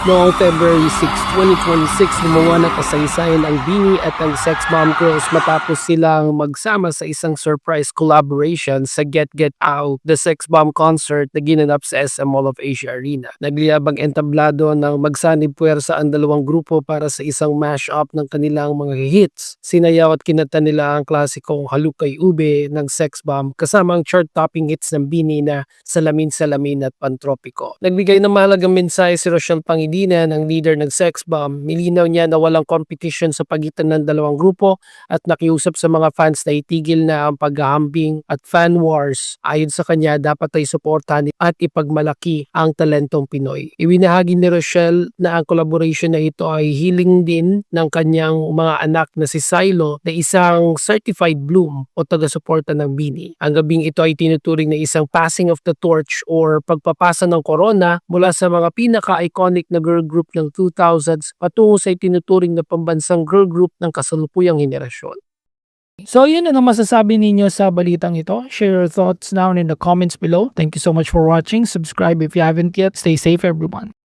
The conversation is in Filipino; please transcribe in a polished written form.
Noong February 6, 2026, gumawa ng kasaysayan ang BINI at ang Sex Bomb Girls matapos silang magsama sa isang surprise collaboration sa Get Get Out, the Sex Bomb concert na ginanap sa SM Mall of Asia Arena. Nagliyabang entablado ng magsanib puwersa ang dalawang grupo para sa isang mash-up ng kanilang mga hits. Sinayaw at kinanta nila ang klasikong Halukay Ube ng Sex Bomb kasama ang chart-topping hits ng BINI na Salamin Salamin at Pantropiko. Nagbigay ng mahalagang mensahe si Rochelle Pangilinan, ang leader ng Sex Bomb. Milinaw niya na walang competition sa pagitan ng dalawang grupo at nakiusap sa mga fans na itigil na ang paghahambing at fan wars. Ayon sa kanya, dapat ay suportahan at ipagmalaki ang talentong Pinoy. Iwinahagi ni Rochelle na ang collaboration na ito ay healing din ng kanyang mga anak na si Silo na isang certified bloom o taga-suporta ng BINI. Ang gabing ito ay tinuturing na isang passing of the torch or pagpapasa ng corona mula sa mga pinaka-iconic na girl group ng 2000s patungo sa itinuturing na pambansang girl group ng kasalukuyang henerasyon. So yun ang masasabi ninyo sa balitang ito. Share your thoughts down in the comments below. Thank you so much for watching. Subscribe if you haven't yet. Stay safe everyone.